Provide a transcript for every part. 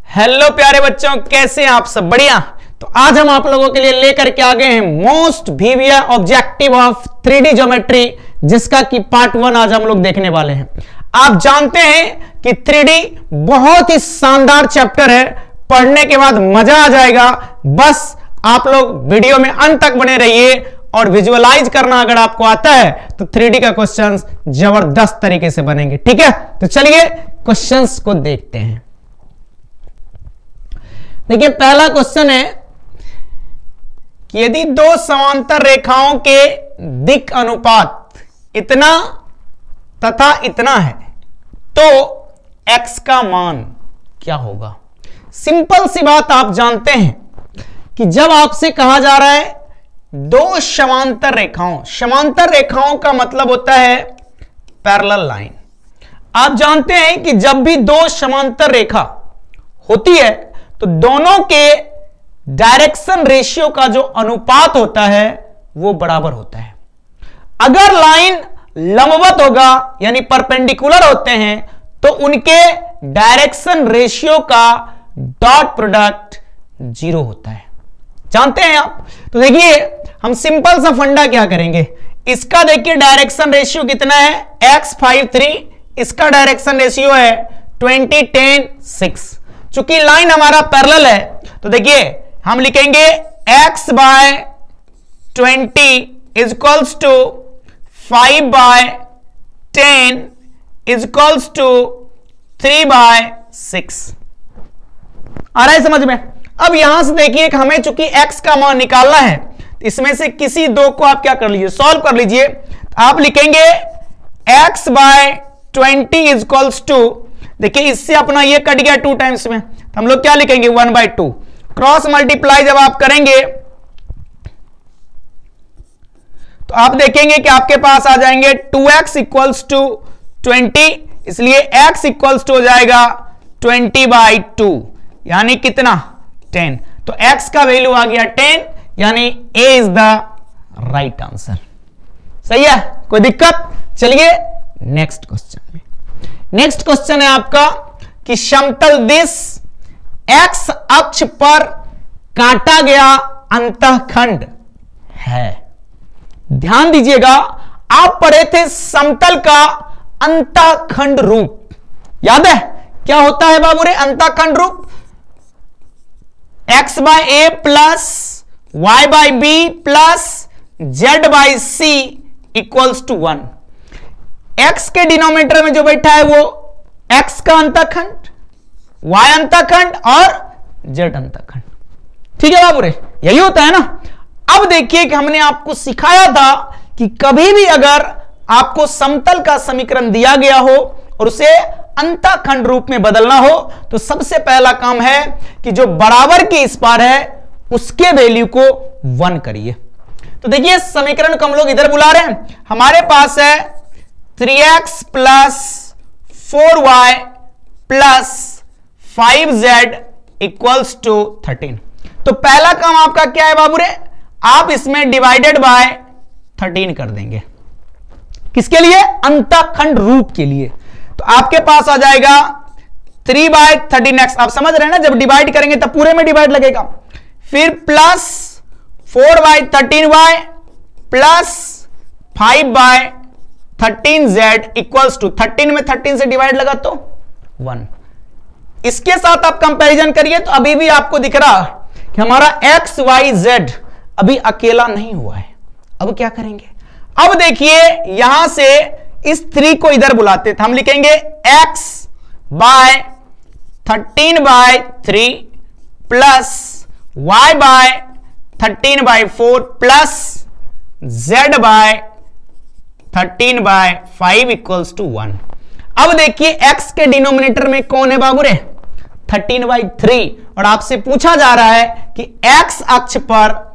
Hello प्यारे बच्चों, कैसे हैं आप सब? बढ़िया। तो आज हम आप लोगों के लिए लेकर के आ गए हैं most viewer objective of 3D geometry, जिसका कि पार्ट 1 आज हम लोग देखने वाले हैं। आप जानते हैं कि 3D बहुत ही शानदार चैप्टर है, पढ़ने के बाद मजा आ जाएगा। बस आप लोग वीडियो में अंत तक बने रहिए और विजुअलाइज करना अगर आपको आता है तो 3D का क्वेश्चंस जबरदस्त तरीके से बनेंगे। ठीक है, तो चलिए क्वेश्चंस को देखते हैं। देखिए, पहला क्वेश्चन है कि यदि दो समांतर रेखाओं के दिक् अनुपात इतना तथा इतना है तो x का मान क्या होगा? सिंपल सी बात, आप जानते हैं कि जब आपसे कहा जा रहा है दो समांतर रेखाओं का मतलब होता है पैरेलल लाइन। आप जानते हैं कि जब भी दो समांतर रेखा होती है तो दोनों के डायरेक्शन रेशियो का जो अनुपात होता है वो बराबर होता है। अगर लाइन लंबवत होगा यानी परपेंडिकुलर होते हैं तो उनके डायरेक्शन रेशियो का डॉट प्रोडक्ट 0 होता है। जानते हैं आप? तो देखिए, हम सिंपल सा फंडा क्या करेंगे, इसका देखिए डायरेक्शन रेशियो कितना है, x 5 3, इसका डायरेक्शन रेशियो है 20 10 6। चूंकि लाइन हमारा पैरेलल है तो देखिए हम लिखेंगे x by 20 is equals to 5 by 10 is equals to 3 by 6। आ रहा है समझ में? अब यहां से देखिए कि हमें चूंकि x का मान निकालना है, इसमें से किसी दो को आप क्या कर लीजिए, सॉल्व कर लीजिए। आप लिखेंगे x by 20 is equals to, देखिए इससे अपना ये कट गया 2 टाइम्स में, तो हम लोग क्या लिखेंगे 1/2। क्रॉस मल्टीप्लाई जब आप करेंगे तो आप देखेंगे कि आपके पास आ जाएंगे 2x इक्वल्स टू 20, इसलिए x इक्वल्स टू हो जाएगा 20/2 यानी कितना 10। तो x का वैल्यू आ गया 10, यानी A is the right answer. सही है, कोई दिक्कत? चलिए नेक्स्ट क्वेश्चन में। नेक्स्ट क्वेश्चन है आपका कि समतल दिश x अक्ष पर काटा गया अंतःखंड है। ध्यान दीजिएगा, आप पढ़े थे समतल का अंतःखंड रूप, याद है क्या होता है बाबू रे अंतःखंड रूप? x by a plus y by b plus z by c equals to 1। x के डिनोमिनेटर में जो बैठा है वो x का अंतःखंड, y अंतःखंड और z अंतःखंड। ठीक है बाबू रे, यही होता है ना। अब देखिए कि हमने आपको सिखाया था कि कभी भी अगर आपको समतल का समीकरण दिया गया हो और उसे अंतःखंड रूप में बदलना हो तो सबसे पहला काम है कि जो बराबर के इस पार है उसके वैल्यू को 1 करिए। तो देखिए समीकरण को हम लोग इधर बुला रहे हैं, हमारे पास है 3x plus 4y plus 5z equals to 13। तो पहला काम आपका क्या है बाबू रे, आप इसमें डिवाइडेड बाय 13 कर देंगे। किसके लिए? अंतःखंड रूप के लिए। तो आपके पास आ जाएगा 3/13x। आप समझ रहे हैं ना, जब डिवाइड करेंगे तब पूरे में डिवाइड लगेगा। फिर plus 4/13y plus 5/13z equals to 13 में 13 से डिवाइड लगा तो 1। इसके साथ आप कंपैरिजन करिए तो अभी भी आपको दिख रहा कि हमारा x y z अभी अकेला नहीं हुआ है। अब क्या करेंगे? अब देखिए यहां से इस 3 को इधर बुलाते थे, हम लिखेंगे x by 13/3 plus y by 13/4 plus z by 13/5 equals to 1। अब देखिए x के डिनोमिनेटर में कौन है बाबू रे? 13/3। और आपसे पूछा जा रहा है कि x अक्ष पर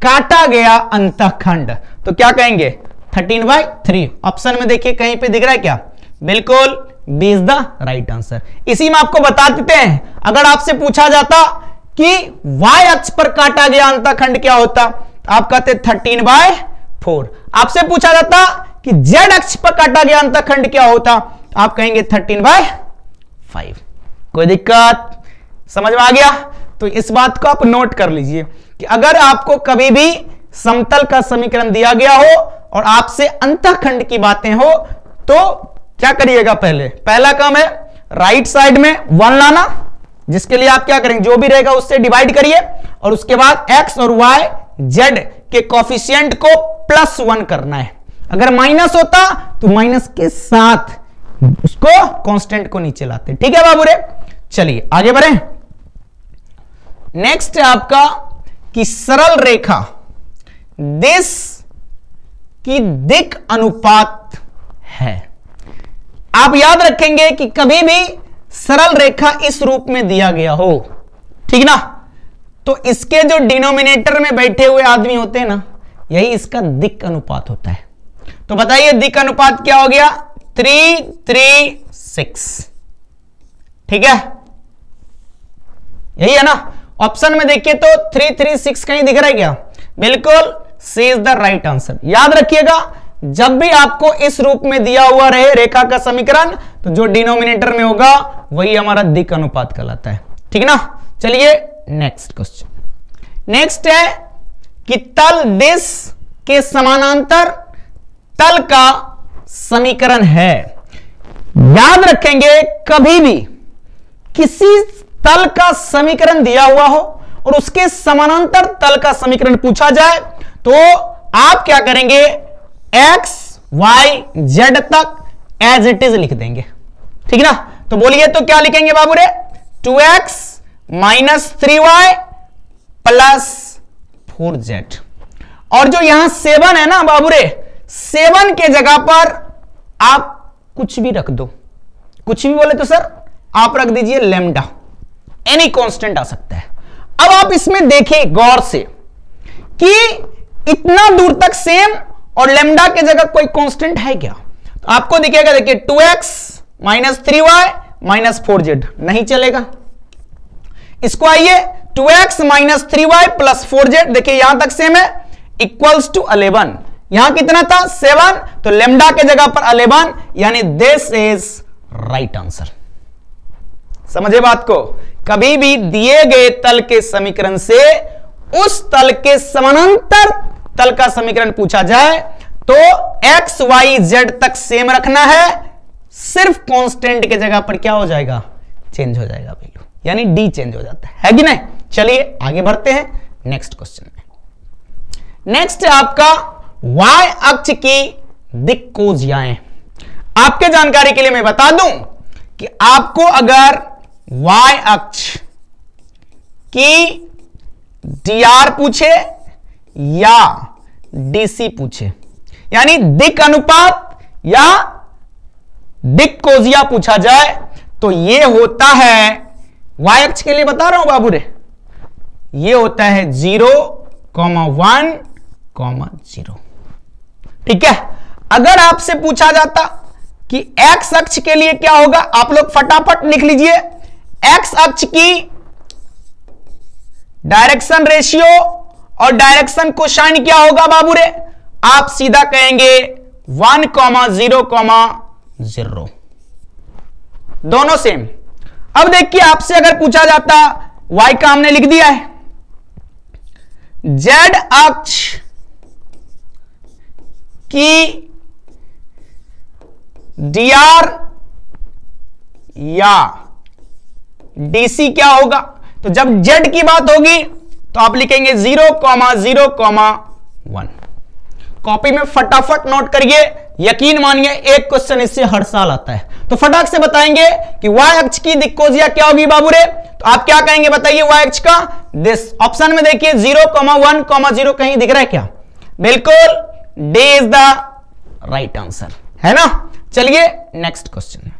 काटा गया अंतःखंड, तो क्या कहेंगे 13/3। ऑप्शन में देखिए कहीं पे दिख रहा है क्या? बिल्कुल B is the right answer. इसी में आपको बता देते हैं, अगर आपसे पूछा जाता कि y अक्ष पर काटा गया अंतःखंड क्या होता, आप कहते 13/4। आपसे पूछा जाता कि z अक्ष पर काटा गया अंतःखंड क्या होता, आप कहेंगे 13/5। कोई दिक्कत? समझ में आ गया? तो इस बात को आप नोट कर लीजिए कि अगर आपको कभी भी समतल का समीकरण दिया गया हो और आपसे अंतःखंड की बातें हो तो क्या करिएगा, पहला काम है राइट साइड में 1 लाना, जिसके लिए आप क्या करेंगे, जो भी रहेगा उससे डिवाइड करिए और उसके बाद x और y z के कोफिशिएंट को +1 करना है। अगर माइनस होता तो माइनस के साथ उसको कांस्टेंट को नीचे लाते। ठीक है बाबू रे, चलिए आगे बढ़े। नेक्स्ट है आपका कि सरल रेखा दिश की दिक अनुपात है। आप याद रखेंगे कि कभी भी सरल रेखा इस रूप में दिया गया हो, ठीक ना, तो इसके जो डिनोमिनेटर में बैठे हुए आदमी होते हैं ना, यही इसका दिक अनुपात होता है। तो बताइए दिक अनुपात क्या हो गया, 3:3:6। ठीक है, यही है ना। ऑप्शन में देखिए तो 3:3:6 कहीं दिख रहा है क्या? बिल्कुल, सी इज द राइट आंसर। याद रखिएगा, जब भी आपको इस रूप में दिया हुआ रहे रेखा का समीकरण, तो जो डिनोमिनेटर में होगा वही हमारा दिक अनुपात कहलाता है। ठीक ना, चलिए नेक्स्ट क्वेश्चन। नेक्स्ट है कि तल दिश के समानांतर तल का समीकरण है। याद रखेंगे, कभी भी किसी तल का समीकरण दिया हुआ हो और उसके समानांतर तल का समीकरण पूछा जाए तो आप क्या करेंगे, x y z तक एज इट इज लिख देंगे। ठीक ना, तो बोलिए तो क्या लिखेंगे बाबू रे, 2x - 3y + 4z। और जो यहां 7 है ना बाबू रे, 7 के जगह पर आप कुछ भी रख दो। कुछ भी बोले तो सर आप रख दीजिए लैम्डा, एनी कांस्टेंट आ सकता है। अब आप इसमें देखिए गौर से कि इतना दूर तक सेम और लैम्डा के जगह कोई कांस्टेंट है क्या? तो आपको दिखेगा, देखिए 2x - 3y - 4z नहीं चलेगा। इसको आइए 2x - 3y + 4z, देखिए यहां तक सेम है, इक्वल्स टू 11। यहां कितना था, 7, तो लैम्डा के जगह पर 11, यानी दिस इज राइट आंसर। समझे बात को? कभी भी दिए गए तल के समीकरण से उस तल के समानांतर तल का समीकरण पूछा जाए तो x y z तक सेम रखना है, सिर्फ कांस्टेंट के जगह पर क्या हो जाएगा, चेंज हो जाएगा वैल्यू, यानी d चेंज हो जाता है कि नहीं? चलिए आगे बढ़ते हैं नेक्स्ट क्वेश्चन में। नेक्स्ट है आपका y अक्ष की दिक् कोज्याएं। आपके जानकारी के लिए मैं बता दूं कि आपको अगर y अक्ष की dr पूछे या dc पूछे, यानी दिक् अनुपात या दिक् कोजिया पूछा जाए तो यह होता है, y अक्ष के लिए बता रहा हूं बाबू रे, यह होता है 0, 1, 0। ठीक है, अगर आपसे पूछा जाता कि x अक्ष के लिए क्या होगा, आप लोग फटाफट लिख लीजिए, x अक्ष की डायरेक्शन रेशियो और डायरेक्शन कोसाइन क्या होगा बाबू रे, आप सीधा कहेंगे 1, 0, 0, दोनों सेम। अब देखिए आपसे अगर पूछा जाता, y का हमने लिख दिया है, z अक्ष की dr या dc क्या होगा, तो जब z की बात होगी तो आप लिखेंगे 0, 0, 1। कॉपी में फटाफट नोट करिए, यकीन मानिए एक क्वेश्चन इससे हर साल आता है, तो फटाक से बताएंगे कि y अक्ष की दिक् कोजिया क्या होगी बाबू रे, तो आप क्या कहेंगे बताइए, y अक्ष का दिस। ऑप्शन में देखिए 0, 1, 0 कहीं दिख रहा है क्या? बिल्कुल, D is the right answer, है ना। चलिए नेक्स्ट क्वेश्चन।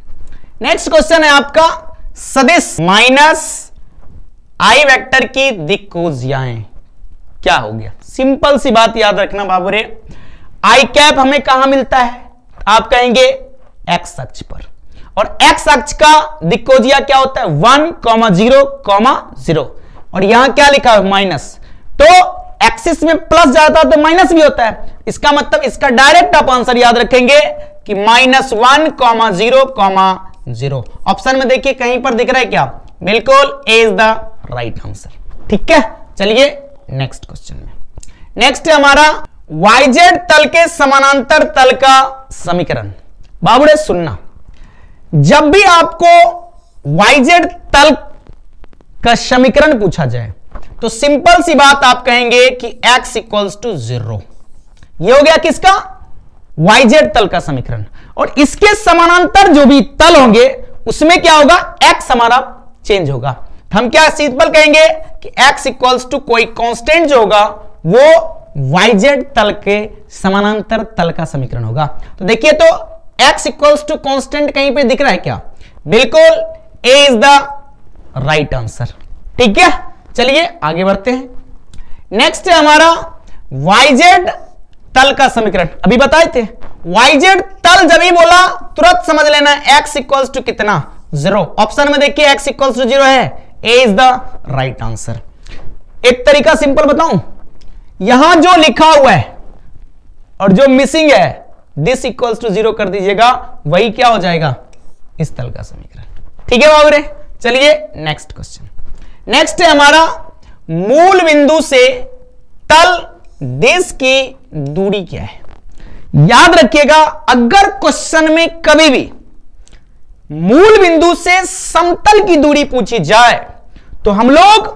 नेक्स्ट क्वेश्चन है आपका सदिश माइनस आई वेक्टर की दिक् कोजियाएं क्या हो गया। सिंपल सी बात याद रखना बाबू रे, आई कैप हमें कहां मिलता है, आप कहेंगे एक्स अक्ष पर, और एक्स अक्ष का दिक् कोजिया क्या होता है 1, 0, 0, और यहां क्या लिखा है माइनस, तो एक्सिस में प्लस जाता है तो माइनस भी होता है, इसका मतलब इसका डायरेक्ट आप आंसर याद रखेंगे कि -1, 0, 0। ऑप्शन में देखिए कहीं पर दिख रहा है क्या बिल्कुल ए इज द राइट आंसर। ठीक है, चलिए नेक्स्ट क्वेश्चन में। नेक्स्ट है हमारा वाईजेड तल के समानांतर तल का समीकरण। बाबूरे सुनना, जब भी आपको वाईजेड तल का समीकरण पूछा जाए तो सिंपल सी बात आप कहेंगे कि x इक्वल्स टू 0। यह हो गया किसका? वाईजेड तल का समीकरण। और इसके समानांतर जो भी तल होंगे उसमें क्या होगा? x हमारा चेंज होगा। हम क्या सिंपल कहेंगे कि x इक्वल्स टू कोई कांस्टेंट जो होगा वो वाईजेड तल के समानांतर तल का समीकरण होगा। तो देखिए, तो x इक्वल्स टू कांस्टेंट कहीं पे दिख रहा है क्या? बिल्कुल a is the right answer. ठीक है, चलिए आगे बढ़ते हैं। नेक्स्ट है हमारा वाईजेड तल का समीकरण। अभी बताए थे वाईजेड तल जब ही बोला तुरंत समझ लेना x इक्वल्स टू कितना? 0। ऑप्शन में देखिए x इक्वल्स टू 0 है, a is the right answer. एक तरीका सिंपल बताऊं, यहां जो लिखा हुआ है और जो मिसिंग है दिस इक्वल्स टू 0 कर दीजिएगा, वही क्या हो जाएगा? इस तल का समीकरण। ठीक है बाबू रे, चलिए नेक्स्ट क्वेश्चन। नेक्स्ट है हमारा मूल बिंदु से तल देश की दूरी क्या है? याद रखिएगा, अगर क्वेश्चन में कभी भी मूल बिंदु से समतल की दूरी पूछी जाए तो हम लोग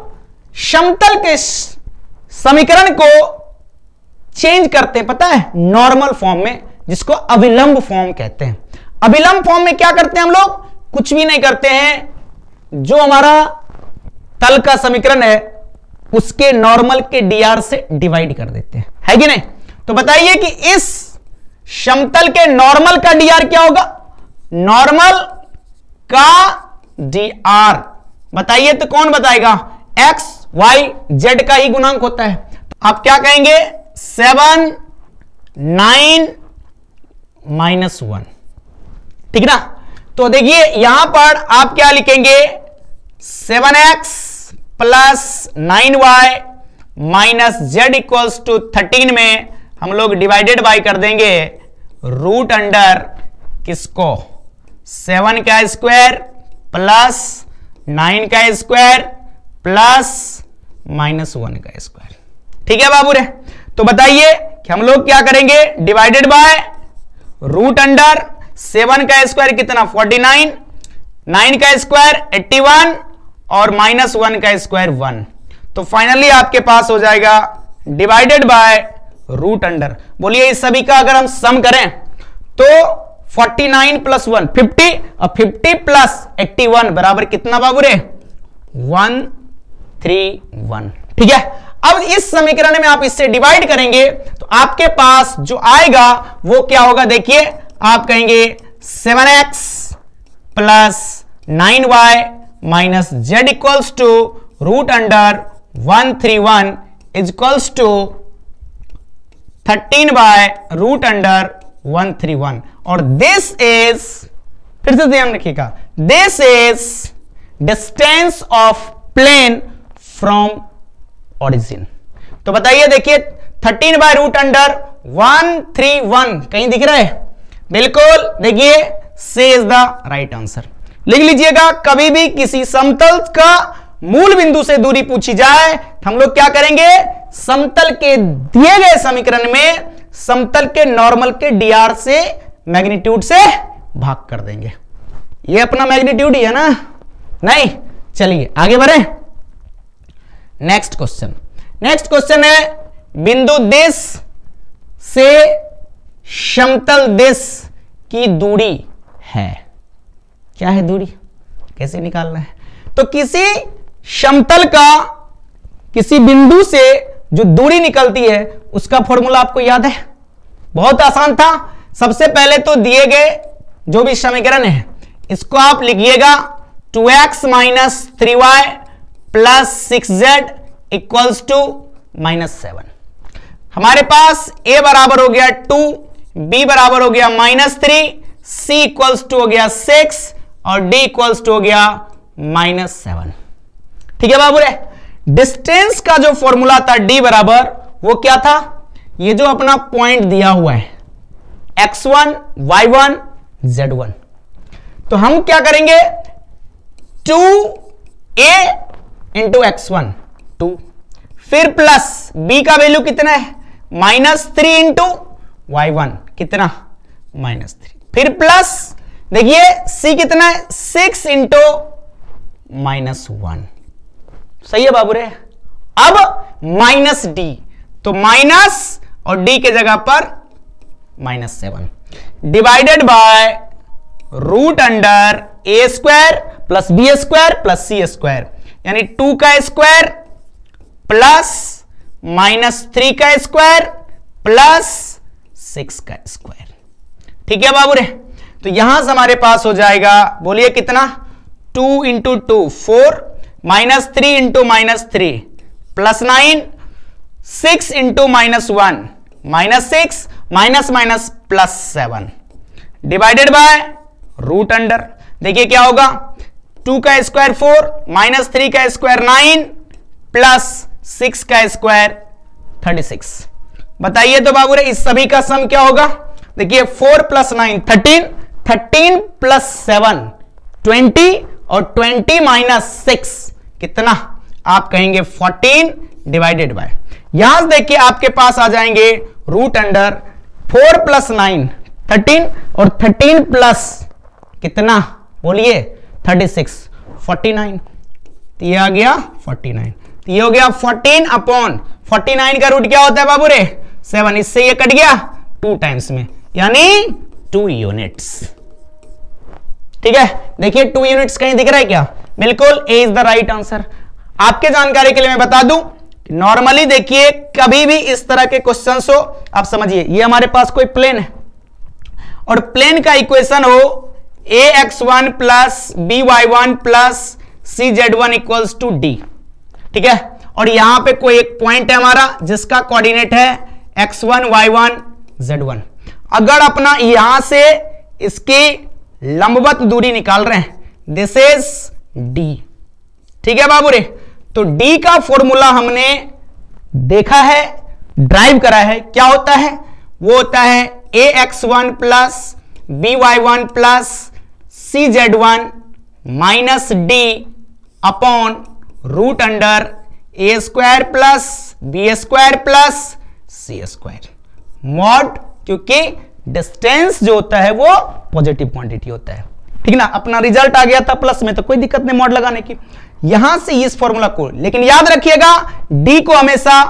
समतल के समीकरण को चेंज करते हैं, पता है, नॉर्मल फॉर्म में, जिसको अविलंब फॉर्म कहते हैं। अविलंब फॉर्म में क्या करते हैं हम लोग? कुछ भी नहीं करते हैं, जो हमारा तल का समीकरण है उसके नॉर्मल के dr से डिवाइड कर देते हैं, है कि नहीं? तो बताइए कि इस समतल के नॉर्मल का dr क्या होगा? नॉर्मल का dr बताइए तो कौन बताएगा? x y z का ही गुणांक होता है। तो आप क्या कहेंगे? 7 9 -1। ठीक ना? तो देखिए यहां पर आप क्या लिखेंगे? 7x plus 9y minus z equals to 13 में हम लोग डिवाइडेड बाय कर देंगे रूट अंडर किसको? 7 का स्क्वायर प्लस 9 का स्क्वायर प्लस -1 का स्क्वायर। ठीक है बाबू रे, तो बताइए कि हम लोग क्या करेंगे? डिवाइडेड बाय रूट अंडर 7 का स्क्वायर कितना? 49, 9 का स्क्वायर 81 और -1 का स्क्वायर 1। तो फाइनली आपके पास हो जाएगा डिवाइडेड बाय रूट अंडर। बोलिए इस सभी का अगर हम सम करें तो 49 प्लस 1 50 और 50 प्लस 81 बराबर कितना बाबू रे? 131। ठीक है, अब इस समीकरण में आप इससे डिवाइड करेंगे तो आपके पास जो आएगा वो क्या होगा? देखिए आप कहेंगे 7x plus 9y minus z equals to root under 131 is equals to 13 by root under 131। और दिस इज, फिर से ध्यान रखिएगा, this is distance of plane from origin. तो बताइए, देखिए 13 बाय रूट अंडर 131 कहीं दिख रहा है? बिल्कुल, देखिए सी इज द राइट आंसर। लिख लीजिएगा, कभी भी किसी समतल का मूल बिंदु से दूरी पूछी जाए हम लोग क्या करेंगे? समतल के दिए गए समीकरण में समतल के नॉर्मल के dr से मैग्नीट्यूड से भाग कर देंगे। ये अपना मैग्नीट्यूड ही है ना? नहीं, चलिए आगे बढ़े। Next question. नेक्स्ट क्वेश्चन है बिंदु देश से समतल देश की दूरी है। क्या है दूरी? कैसे निकालना है? तो किसी समतल का किसी बिंदु से जो दूरी निकलती है उसका फॉर्मूला आपको याद है? बहुत आसान था। सबसे पहले तो दिए गए जो भी समीकरण है इसको आप लिखिएगा 2x minus 3y plus 6z equals to -7। हमारे पास a बराबर हो गया 2, b बराबर हो गया -3, c इक्वल्स टू हो गया 6 और d इक्वल्स टू हो गया -7। ठीक है बाबू रे, डिस्टेंस का जो फॉर्मूला था d बराबर वो क्या था? ये जो अपना पॉइंट दिया हुआ है x1 y1 z1। तो हम क्या करेंगे? 2 a इंटू x1 2, फिर प्लस b का वैल्यू कितना है -3 इंटू y1 कितना -3, फिर प्लस देखिए c कितना है 6 इंटू -1, सही है बाबू रे। अब माइनस d, तो माइनस और d के जगह पर -7 divided by root under a square plus b square plus c square, यानी 2 का स्क्वायर प्लस -3 का स्क्वायर प्लस 6 का स्क्वायर। ठीक है बाबू रे, तो यहां से हमारे पास हो जाएगा, बोलिए कितना 2 into 2 4, -3 into -3 plus 9, 6 into -1 -6 minus minus plus 7 divided by root under, देखिए क्या होगा 2 का स्क्वायर 4, -3 का स्क्वायर 9 प्लस 6 का स्क्वायर 36। बताइए तो बाबू रे इस सभी का सम क्या होगा, देखिए 4 प्लस 9 13, 13 प्लस 7 20 और 20 माइनस 6 कितना, आप कहेंगे 14 डिवाइडेड बाय, यहां से देखिए आपके पास आ जाएंगे रूट अंडर 4 प्लस 9 13 और 13 प्लस कितना बोलिए 36 49, तो ये आ गया 49, तो ये हो गया 14 अपॉन 49 का रूट क्या होता है बाबू रे 7, इससे ये कट गया 2 टाइम्स में, यानी 2 यूनिट्स। ठीक है, देखिए 2 यूनिट्स कहीं दिख रहा है क्या, बिल्कुल ए इज द राइट आंसर। आपके जानकारी के लिए मैं बता दूं, नॉर्मली देखिए कभी भी इस तरह के क्वेश्चंस हो, आप समझिए ये हमारे पास कोई प्लेन है और प्लेन का इक्वेशन हो ax1 plus by1 plus cz1 equals to d। ठीक है, और यहां पे कोई एक पॉइंट है हमारा जिसका कोऑर्डिनेट है x1 y1 z1। अगर अपना यहां से इसकी लंबवत दूरी निकाल रहे हैं, दिस इज d। ठीक है बाबू रे, तो d का फॉर्मूला हमने देखा है, ड्राइव करा है, क्या होता है वो होता है ax1 plus by1 plus cz1 minus d upon root under A square plus B square plus C square mod, क्योंकि डिस्टेंस जो होता है वो पॉजिटिव क्वांटिटी होता है। ठीक ना, अपना रिजल्ट आ गया था प्लस में तो कोई दिक्कत नहीं मॉड लगाने की, यहां से इस फॉर्मूला को, लेकिन याद रखिएगा d को हमेशा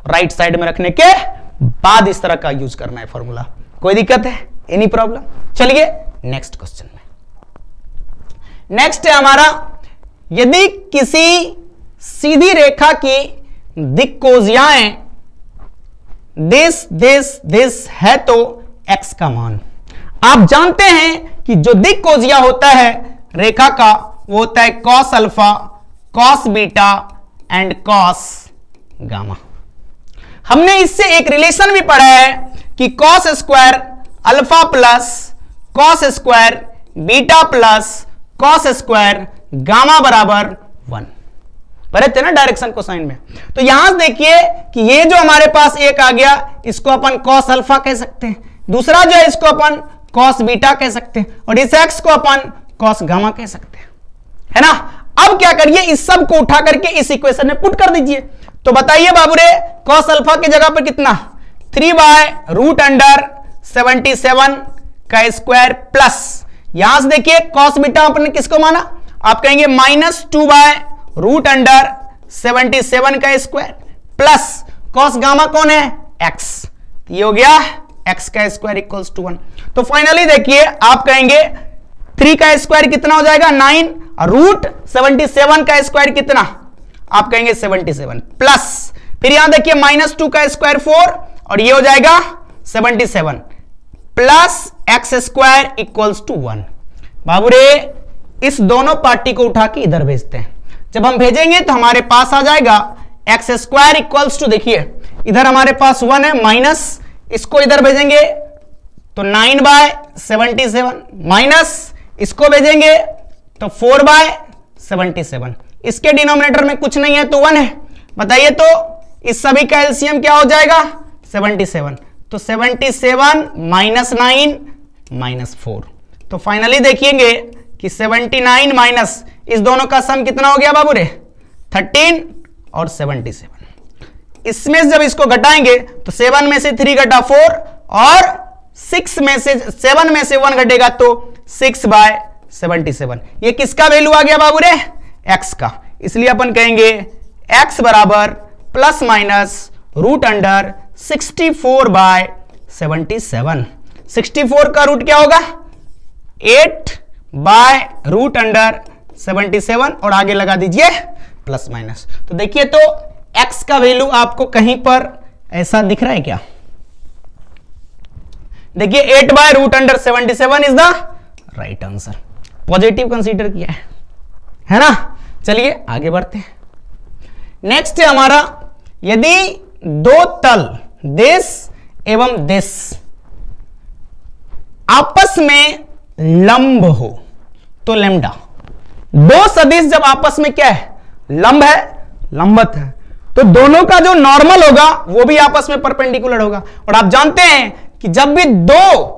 राइट साइड में रखने के बाद इस तरह का यूज करना है फॉर्मूला। कोई दिक्कत है, एनी प्रॉब्लम? चलिए नेक्स्ट क्वेश्चन में। नेक्स्ट है हमारा, यदि किसी सीधी रेखा की दिक्कोजियाएं दिस है तो x का मान, आप जानते हैं कि जो दिक्कोजिया होता है रेखा का वो होता है cos alpha, cos beta and cos gamma. हमने इससे एक रिलेशन भी पढ़ा है कि cos square alpha plus cos square beta plus cos square gamma बराबर 1 पढ़े थे ना डायरेक्शन कोसाइन में। तो यहां से देखिए कि ये जो हमारे पास एक आ गया इसको अपन cos अल्फा कह सकते हैं, दूसरा जो है इसको अपन cos बीटा कह सकते हैं और इस x को अपन cos गामा कह सकते हैं, है ना। अब क्या करिए, इस सब को उठा करके इस इक्वेशन में पुट कर दीजिए। तो बताइए बाबू रे cos अल्फा की जगह पर कितना 3 बाय रूट अंडर 77 का स्क्वायर प्लस, यहां से देखिए cos बीटा अपने किसको माना, आप कहेंगे -2 बाय रूट अंडर 77 का स्क्वायर प्लस cos गामा कौन है x, ये हो गया x का स्क्वायर इक्वल्स टू 1। तो फाइनली देखिए आप कहेंगे 3 का स्क्वायर कितना हो जाएगा 9, रूट 77 का स्क्वायर कितना, आप कहेंगे 77 प्लस फिर यहां देखिए -2 का स्क्वायर 4 और ये हो जाएगा 77 plus x square equals to 1। बाबू रे इस दोनों पार्टी को उठा के इधर भेजते हैं, जब हम भेजेंगे तो हमारे पास आ जाएगा एक्स स्क्वायर इक्वल्स टू, देखिए इधर हमारे पास 1 है माइनस, इसको इधर भेजेंगे तो 9 बाय 77 माइनस इसको भेजेंगे तो 4 बाय 77, इसके डिनोमिनेटर में कुछ नहीं है तो 1 है। बताइए तो इस सभी का एलसीएम क्या हो जाएगा 77, तो 77 -9 -4। तो फाइनली देखिएंगे कि 79 माइनस इस दोनों का सम कितना हो गया बाबू रे 13 और 77। इसमें जब इसको घटाएंगे तो 7 में से 3 घटा 4 और 6 में से 7 में से 1 घटेगा तो 6/77। ये किसका वैल्यू आ गया बाबू रे x का, इसलिए अपन कहेंगे x बराबर प्लस माइनस रूट अंडर 64/77। 64 का रूट क्या होगा 8/√77 और आगे लगा दीजिए प्लस माइनस। तो देखिए तो x का वैल्यू आपको कहीं पर ऐसा दिख रहा है क्या, देखिए 8/√77 is the right answer. Positive consider किया है ना। चलिए आगे बढ़ते हैं। नेक्स्ट है हमारा, यदि दो तल देश एवं देश आपस में लंब हो तो लैम्डा। दो सदिश जब आपस में क्या है लंब है लंबवत है तो दोनों का जो नॉर्मल होगा वो भी आपस में परपेंडिकुलर होगा। और आप जानते हैं कि जब भी दो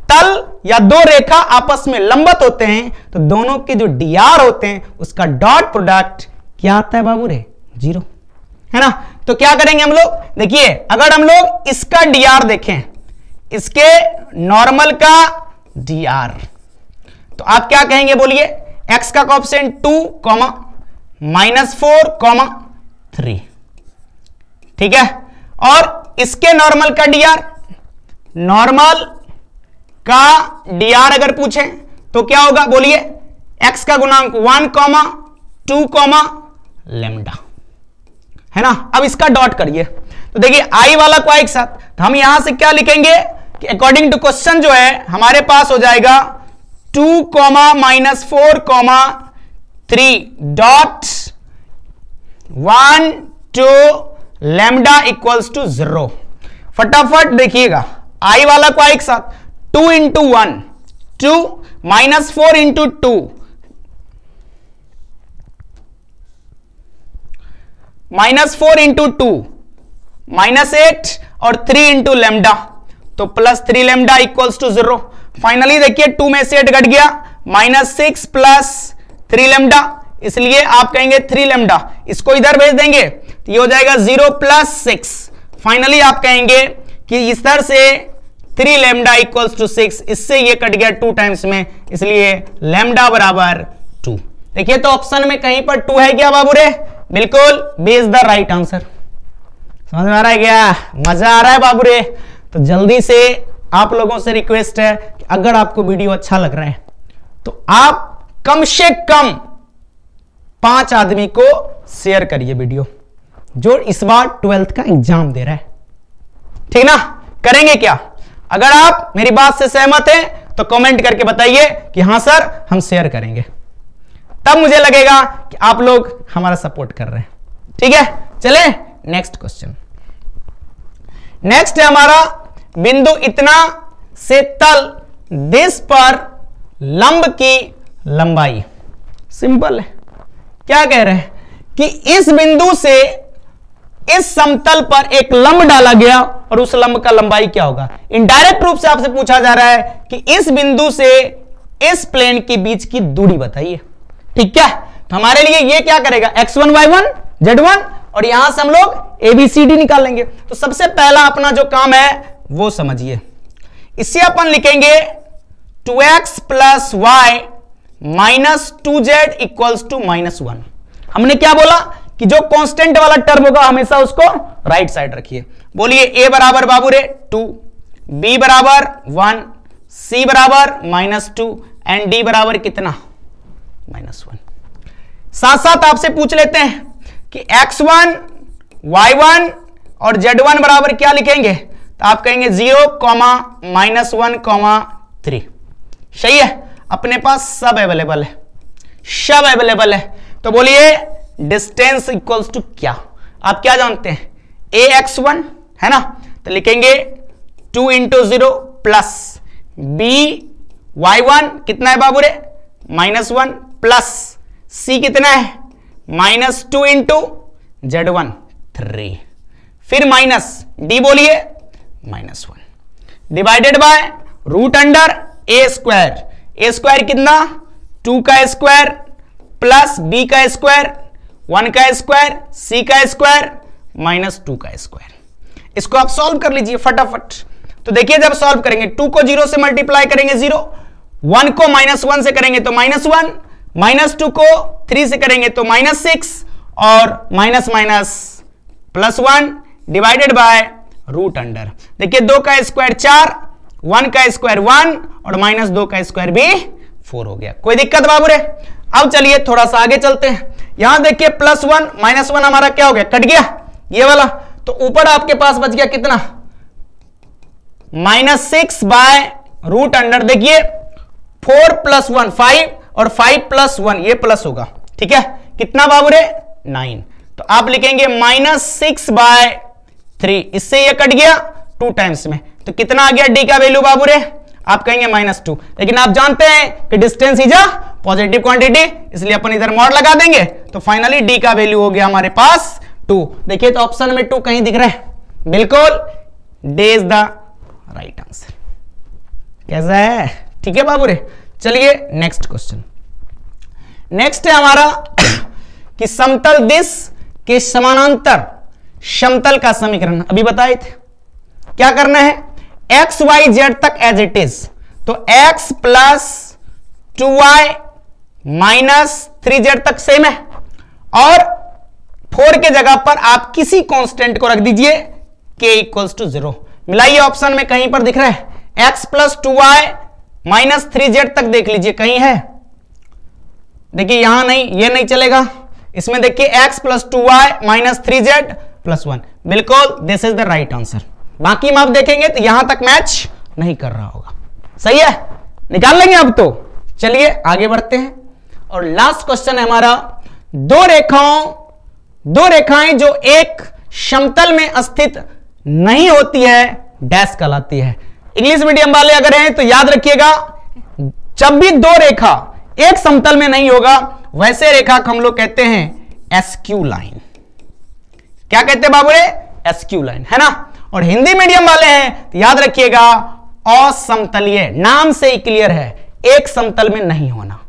तल या दो रेखा आपस में लंबवत होते हैं तो दोनों के जो dr होते हैं उसका डॉट प्रोडक्ट क्या आता है बाबू रे 0, है ना। तो क्या करेंगे हम लोग, देखिए अगर हम लोग इसका dr देखें, इसके नॉर्मल का dr, तो आप क्या कहेंगे बोलिए, x का कोएफिशिएंट 2, -4, 3, ठीक है। और इसके नॉर्मल का dr, नॉर्मल का dr अगर पूछें तो क्या होगा बोलिए, x का गुणांक 1, 2, लैम्डा, है ना। अब इसका डॉट करिए तो देखिए i वाला को एक साथ, तो हम यहां से क्या लिखेंगे कि अकॉर्डिंग टू क्वेश्चन जो है हमारे पास हो जाएगा 2, -4, 3 डॉट 1, 2 लैम्डा इक्वल्स टू 0। फटाफट देखिएगा i वाला को एक साथ 2 × 1 2 -4 × 2 -4 × 2 -8 और 3 × लैम्डा, तो +3 लैम्डा इक्वल्स टू 0। फाइनली देखिए 2 में से 8 घट गया, -6 + 3 लैम्डा, इसलिए आप कहेंगे 3 लैम्डा। इसको इधर भेज देंगे तो ये हो जाएगा 0 + 6। फाइनली आप कहेंगे कि इस तरह से 3 लैम्डा इक्वल्स टू 6, इससे ये कट गया 2 टाइम्स में, इसलिए लैम्डा बराबर 2। देखिए तो ऑप्शन में कहीं पर 2 है क्या बाबू रे, बिल्कुल b is the right answer. समझ में आ रहा है क्या, मजा आ रहा है बाबू रे। तो जल्दी से आप लोगों से रिक्वेस्ट है कि अगर आपको वीडियो अच्छा लग रहा है तो आप कम से कम 5 आदमी को शेयर करिए वीडियो, जो इस बार 12th का एग्जाम दे रहा है, ठीक ना। करेंगे क्या, अगर आप मेरी बात से सहमत हैं तो कमेंट करके बताइए कि हां सर हम शेयर करेंगे, तब मुझे लगेगा कि आप लोग हमारा सपोर्ट कर रहे हैं, ठीक है। चले नेक्स्ट क्वेश्चन। नेक्स्ट है हमारा, बिंदु इतना से तल देश पर लंब की लंबाई। सिंपल है, क्या कह रहे हैं कि इस बिंदु से इस समतल पर एक लंब डाला गया और उस लंब का लंबाई क्या होगा। इनडायरेक्ट रूप से आपसे पूछा जा रहा है कि इस बिंदु से इस प्लेन के बीच की दूरी बताइए, ठीक है। तो हमारे लिए ये क्या करेगा, x1 y1 z1, और यहां से हम लोग ABCD निकाल लेंगे। तो सबसे पहला अपना जो काम है वो समझिए, इसे अपन लिखेंगे 2x + y - 2z = -1। हमने क्या बोला कि जो कांस्टेंट वाला टर्म होगा हमेशा उसको राइट साइड रखिए। बोलिए a बराबर बाबू रे 2, b बराबर 1, c बराबर -2 एंड d बराबर कितना -1। साथ साथ आपसे पूछ लेते हैं कि x1 y1 और z1 बराबर क्या लिखेंगे, तो आप कहेंगे 0, -1, 3। सही है, अपने पास सब अवेलेबल है, सब अवेलेबल है। तो बोलिए डिस्टेंस इक्वल्स टू क्या, आप क्या जानते हैं ax1, है ना। तो लिखेंगे 2 × 0 प्लस by1 कितना है बाबू रे -1 प्लस c कितना है -2 × z1 3, फिर माइनस d बोलिए -1 divided by root under a² कितना 2 का स्क्वायर प्लस b का स्क्वायर 1 का स्क्वायर c का स्क्वायर माइनस 2 का स्क्वायर। इसको आप सॉल्व कर लीजिए फटाफट। तो देखिए जब सॉल्व करेंगे 2 को 0 से मल्टीप्लाई करेंगे 0, 1 को -1 से करेंगे तो -1, -2 को 3 से करेंगे तो -6 और minus minus +1 divided by root under. देखिए 2 का स्क्वायर 4, 1 का स्क्वायर 1 और -2 का स्क्वायर भी 4 हो गया। कोई दिक्कत बाबू रे? अब चलिए थोड़ा सा आगे चलते हैं। यहां देखिए +1 -1 हमारा क्या हो गया, कट गया ये वाला। तो ऊपर आपके पास बच गया कितना, -6 बाय रूट अंडर। देखिए 4 + 1 5 और 5 + 1 ये प्लस होगा, ठीक है। कितना बाबू रे, 9। तो आप लिखेंगे -6/3, इससे ये कट गया 2 टाइम्स में। तो कितना आ गया डी का वैल्यू बाबू रे, आप कहेंगे -2। लेकिन आप जानते हैं कि distance is a positive quantity, इसलिए अपन इधर मॉड लगा देंगे। तो फाइनली डी का वैल्यू हो गया हमारे पास 2। देखिए तो ऑप्शन में 2 कहीं दिख रहा है, बिल्कुल D is the right answer. कैसा है, ठीक है बाबू रे। चलिए नेक्स्ट क्वेश्चन। नेक्स्ट है हमारा कि समतल दिश के समानांतर समतल का समीकरण अभी बताए थे। क्या करना है, एक्स वाई जेड तक एज इट इज। तो x + 2y - 3z तक सेम है, और 4 के जगह पर आप किसी कांस्टेंट को रख दीजिए k = 0। मिलाइए, ऑप्शन में कहीं पर दिख रहा है x + 2y - 3z तक, देख लीजिए कहीं है। देखिए यहां नहीं, ये नहीं चलेगा। इसमें देखिए x + 2y - 3z + 1, बिल्कुल this is the right answer. बाकी हम आप देखेंगे तो यहां तक मैच नहीं कर रहा होगा। सही है, निकाल लेंगे अब तो। चलिए आगे बढ़ते हैं और लास्ट क्वेश्चन है हमारा, दो रेखाएं जो एक समतल में स्थित नहीं होती है डैश कहलाती है। इंग्लिश मीडियम वाले अगर हैं तो याद रखिएगा, जब भी दो रेखा एक समतल में नहीं होगा वैसे रेखा को हम लोग कहते हैं एसक्यू लाइन। क्या कहते हैं बाबू रे, एसक्यू लाइन, है ना। और हिंदी मीडियम वाले हैं तो याद रखिएगा असमतलीय, नाम से ही क्लियर है, एक समतल में नहीं होना।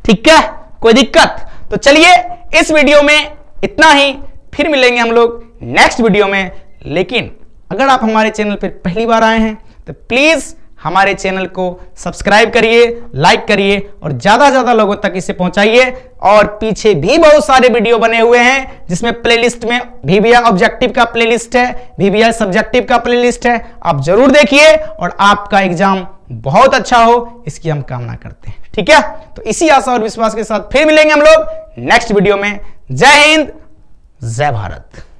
ठीक है, कोई दिक्कत? तो चलिए इस वीडियो में इतना ही, फिर मिलेंगे हम लोग नेक्स्ट वीडियो में। लेकिन अगर आप हमारे चैनल पर पहली बार आए हैं तो प्लीज हमारे चैनल को सब्सक्राइब करिए, लाइक करिए और ज्यादा से ज्यादा लोगों तक इसे पहुंचाइए। और पीछे भी बहुत सारे वीडियो बने हुए हैं जिसमें प्लेलिस्ट में VBI ऑब्जेक्टिव का प्लेलिस्ट है, VBI सब्जेक्टिव का प्लेलिस्ट है, आप जरूर देखिए और आपका एग्जाम बहुत अच्छा हो, इसकी हम कामना करते हैं। ठीक है, तो इसी आशा और विश्वास के साथ फिर मिलेंगे हम लोग नेक्स्ट वीडियो में। जय हिंद, जय भारत।